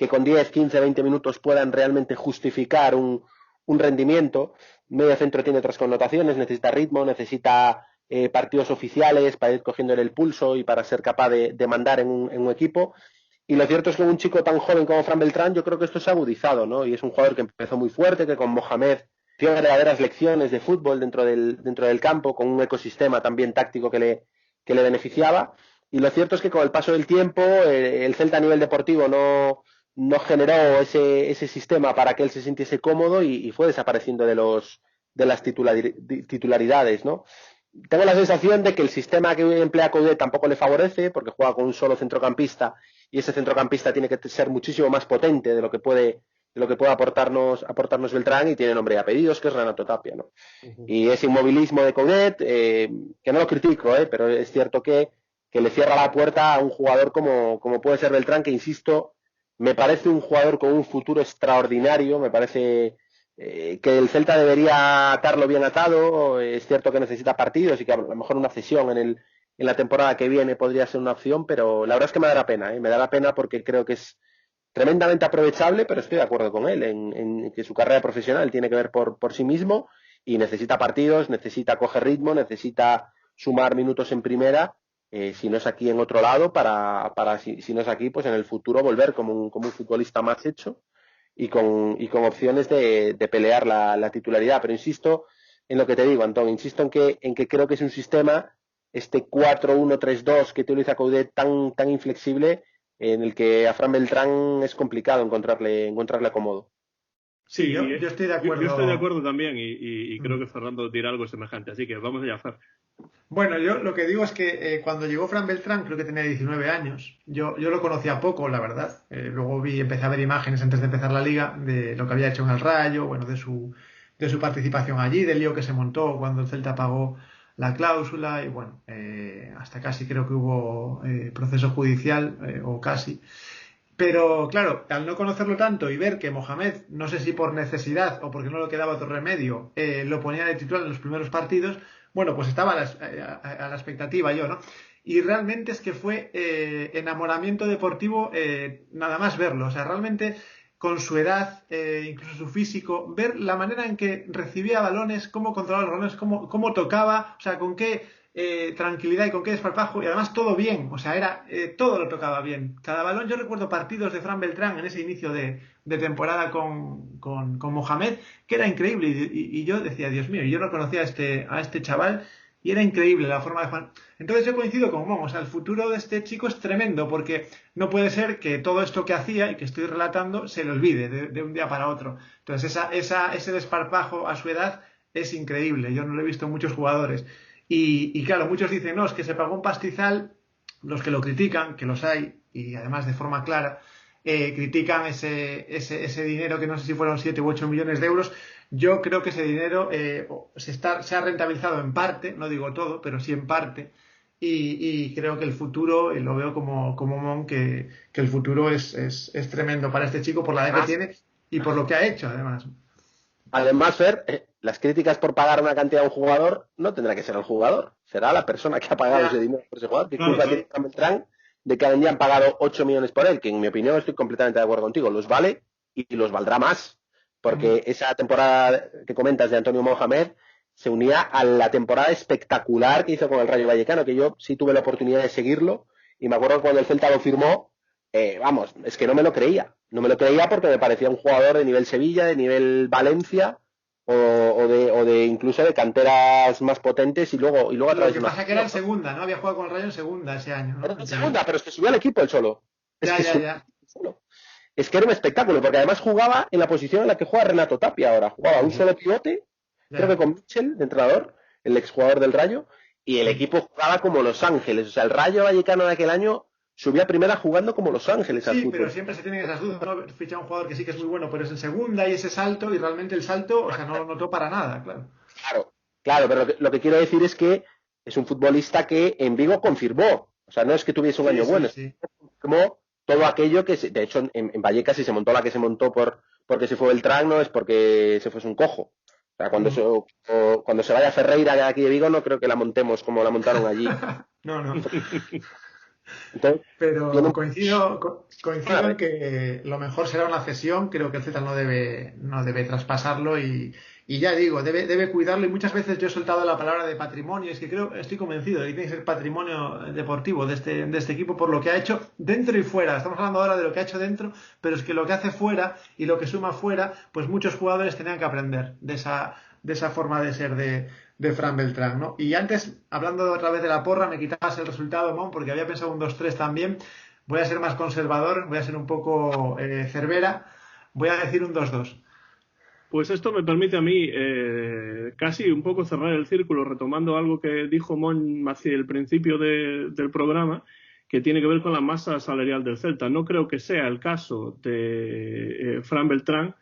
con 10, 15, 20 minutos puedan realmente justificar un rendimiento. Medio centro tiene otras connotaciones, necesita ritmo, necesita partidos oficiales para ir cogiéndole el pulso y para ser capaz de mandar en un equipo. Y lo cierto es que un chico tan joven como Fran Beltrán, yo creo que esto se ha agudizado, ¿no? Y es un jugador que empezó muy fuerte, que con Mohamed dio verdaderas lecciones de fútbol dentro del campo, con un ecosistema también táctico que le beneficiaba. Y lo cierto es que con el paso del tiempo, el Celta a nivel deportivo no generó ese sistema para que él se sintiese cómodo y fue desapareciendo de las titularidades, ¿no? Tengo la sensación de que el sistema que emplea Coudet tampoco le favorece, porque juega con un solo centrocampista y ese centrocampista tiene que ser muchísimo más potente de lo que puede aportarnos Beltrán, y tiene nombre y apellidos, que es Renato Tapia, ¿no? Y ese inmovilismo de Coudet, que no lo critico, pero es cierto que le cierra la puerta a un jugador como puede ser Beltrán, que, insisto, me parece un jugador con un futuro extraordinario. Me parece que el Celta debería atarlo bien atado. Es cierto que necesita partidos y que a lo mejor una cesión en la temporada que viene podría ser una opción, pero la verdad es que me dará pena, me dará pena, porque creo que es tremendamente aprovechable, pero estoy de acuerdo con él en que su carrera profesional tiene que ver por sí mismo, y necesita partidos, necesita coger ritmo, necesita sumar minutos en primera, si no es aquí, en otro lado, para si no es aquí, pues en el futuro volver como un futbolista más hecho y con opciones de pelear la titularidad. Pero insisto en lo que te digo, Antón, insisto en que creo que es un sistema, este 4-1-3-2 que utiliza Coudet, tan inflexible, en el que a Fran Beltrán es complicado encontrarle cómodo. Sí, yo estoy de acuerdo. Yo estoy de acuerdo también, y creo que Fernando dirá algo semejante, así que vamos allá, Fer. Bueno, yo lo que digo es que cuando llegó Fran Beltrán, creo que tenía 19 años. Yo lo conocía poco, la verdad. Luego empecé a ver imágenes antes de empezar la liga de lo que había hecho en el Rayo, bueno, de su participación allí, del lío que se montó cuando el Celta pagó la cláusula, y bueno, hasta casi creo que hubo proceso judicial, o casi. Pero claro, al no conocerlo tanto y ver que Mohamed, no sé si por necesidad o porque no le quedaba otro remedio, lo ponía de titular en los primeros partidos, bueno, pues estaba a la expectativa yo, ¿no? Y realmente es que fue enamoramiento deportivo, nada más verlo. O sea, realmente con su edad, incluso su físico, ver la manera en que recibía balones, cómo controlaba los balones, cómo tocaba, o sea, con qué tranquilidad y con qué desparpajo, y además todo bien, o sea, todo lo tocaba bien. Cada balón, yo recuerdo partidos de Fran Beltrán en ese inicio de temporada con Mohamed, que era increíble, y yo decía, Dios mío, yo no conocía a este chaval, y era increíble la forma de jugar. Entonces yo coincido con Mon, o sea, el futuro de este chico es tremendo, porque no puede ser que todo esto que hacía y que estoy relatando se le olvide de un día para otro. Entonces ese desparpajo a su edad es increíble, yo no lo he visto en muchos jugadores. Y claro, muchos dicen, no, es que se pagó un pastizal. Los que lo critican, que los hay, y además de forma clara, critican ese dinero, que no sé si fueron 7 u 8 millones de euros. Yo creo que ese dinero se ha rentabilizado en parte, no digo todo, pero sí en parte, y creo que el futuro, lo veo como Mon, que el futuro es tremendo para este chico por la edad que tiene y por lo que ha hecho, además. Además, Fer, las críticas por pagar una cantidad a un jugador no tendrá que ser el jugador, será la persona que ha pagado ese dinero por ese jugador. ¿Qué culpa tiene Beltrán de que han pagado 8 millones por él? Que en mi opinión, estoy completamente de acuerdo contigo, los vale y los valdrá más, porque esa temporada que comentas de Antonio Mohamed se unía a la temporada espectacular que hizo con el Rayo Vallecano, que yo sí tuve la oportunidad de seguirlo, y me acuerdo que cuando el Celta lo firmó, vamos, es que no me lo creía porque me parecía un jugador de nivel Sevilla, de nivel Valencia, o de incluso de canteras más potentes, y luego a través de... Lo que pasa que era en segunda, ¿no? Había jugado con el Rayo en segunda ese año, ¿no? Era en segunda, pero es que subió al equipo él solo. Ya. Es que era un espectáculo, porque además jugaba en la posición en la que juega Renato Tapia ahora. Jugaba un solo pivote, creo que con Mitchell, de entrenador, el exjugador del Rayo, y el equipo jugaba como Los Ángeles. O sea, el Rayo Vallecano de aquel año subía a primera jugando como Los Ángeles. Sí, pero siempre se tienen esas dudas, ¿no? Ficha un jugador que sí que es muy bueno, pero es en segunda, y ese salto, y realmente el salto, o sea, no lo notó para nada, claro. Claro, pero lo que quiero decir es que es un futbolista que en Vigo confirmó. O sea, no es que tuviese un año bueno, confirmó todo aquello que, de hecho, en Vallecas, si se montó la que se montó porque se fue Beltrán, no es porque se fuese un cojo. O sea, cuando se vaya Ferreira de aquí de Vigo, no creo que la montemos como la montaron allí. No. Entonces, pero coincido en que lo mejor será una cesión. Creo que el Celta no debe traspasarlo, y ya digo, debe cuidarlo. Y muchas veces yo he soltado la palabra de patrimonio, es que estoy convencido de que tiene que ser patrimonio deportivo de este equipo por lo que ha hecho dentro y fuera. Estamos hablando ahora de lo que ha hecho dentro, pero es que lo que hace fuera y lo que suma fuera, pues muchos jugadores tenían que aprender de esa forma de ser de Fran Beltrán, ¿no? Y antes, hablando otra vez de la porra, me quitabas el resultado, Mon, porque había pensado un 2-3 también. Voy a ser más conservador, voy a ser un poco cervera, voy a decir un 2-2. Pues esto me permite a mí casi un poco cerrar el círculo, retomando algo que dijo Mon hacia el principio del programa, que tiene que ver con la masa salarial del Celta. No creo que sea el caso de Fran Beltrán,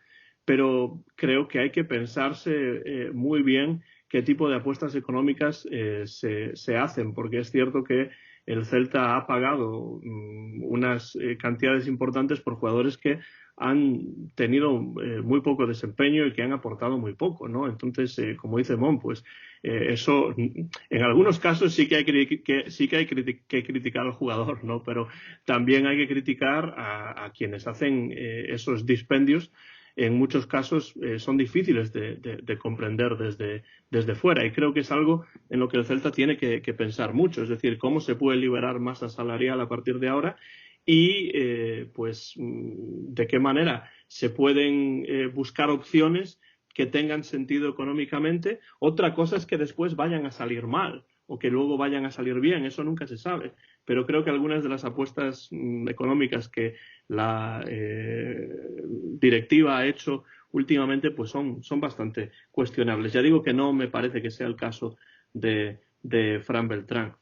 pero creo que hay que pensarse muy bien qué tipo de apuestas económicas se hacen, porque es cierto que el Celta ha pagado unas cantidades importantes por jugadores que han tenido muy poco desempeño y que han aportado muy poco, ¿no? Entonces, como dice Mon, pues eso, en algunos casos sí que hay que criticar al jugador, ¿no? Pero también hay que criticar a quienes hacen esos dispendios. En muchos casos son difíciles de comprender desde fuera, y creo que es algo en lo que el Celta tiene que pensar mucho, es decir, cómo se puede liberar masa salarial a partir de ahora y pues de qué manera se pueden buscar opciones que tengan sentido económicamente. Otra cosa es que después vayan a salir mal o que luego vayan a salir bien, eso nunca se sabe, pero creo que algunas de las apuestas económicas que la directiva ha hecho últimamente pues son bastante cuestionables. Ya digo que no me parece que sea el caso de Fran Beltrán.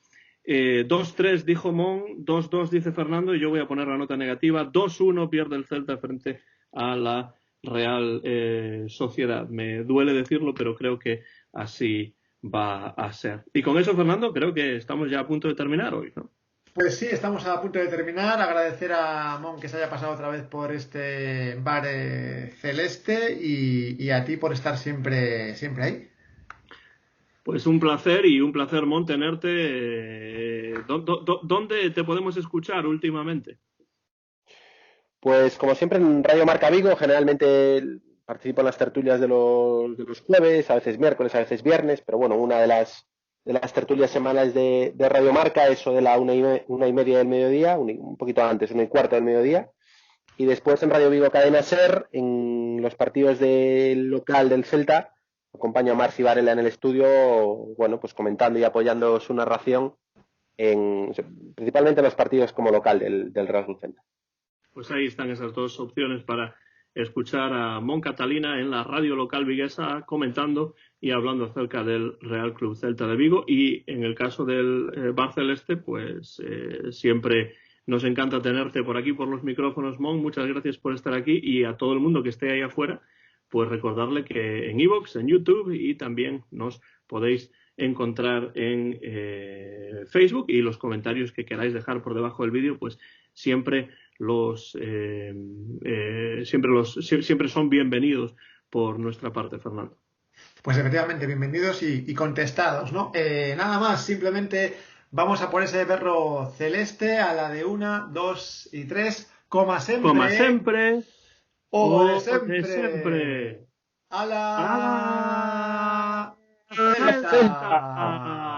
2-3 dijo Mon, 2-2 dice Fernando, y yo voy a poner la nota negativa. 2-1 pierde el Celta frente a la Real Sociedad. Me duele decirlo, pero creo que así va a ser. Y con eso, Fernando, creo que estamos ya a punto de terminar hoy, ¿no? Pues sí, estamos a punto de terminar. Agradecer a Mon que se haya pasado otra vez por este bar celeste y a ti por estar siempre ahí. Pues un placer y un placer, Mon, tenerte. ¿Dónde te podemos escuchar últimamente? Pues como siempre en Radio Marca Vigo, generalmente participo en las tertulias de los jueves, a veces miércoles, a veces viernes, pero bueno, una de las tertulias semanales de Radio Marca, eso de la 1:30 del mediodía, un poquito antes, 1:15 del mediodía, y después en Radio Vigo Cadena Ser, en los partidos del local del Celta, acompaño a Marci Varela en el estudio, bueno, pues comentando y apoyando su narración, principalmente en los partidos como local del Real Club Celta. Pues ahí están esas dos opciones para escuchar a Mon Catalina en la radio local viguesa comentando y hablando acerca del Real Club Celta de Vigo. Y en el caso del Bar Celeste, pues siempre nos encanta tenerte por aquí, por los micrófonos, Mon. Muchas gracias por estar aquí, y a todo el mundo que esté ahí afuera, pues recordarle que en iVoox, en YouTube, y también nos podéis encontrar en Facebook, y los comentarios que queráis dejar por debajo del vídeo, pues siempre siempre son bienvenidos por nuestra parte, Fernando. Pues efectivamente, bienvenidos y contestados, ¿no? Nada más, simplemente vamos a por ese perro celeste a la de 1, 2 y 3, como siempre. Como siempre. O siempre. A la Celta.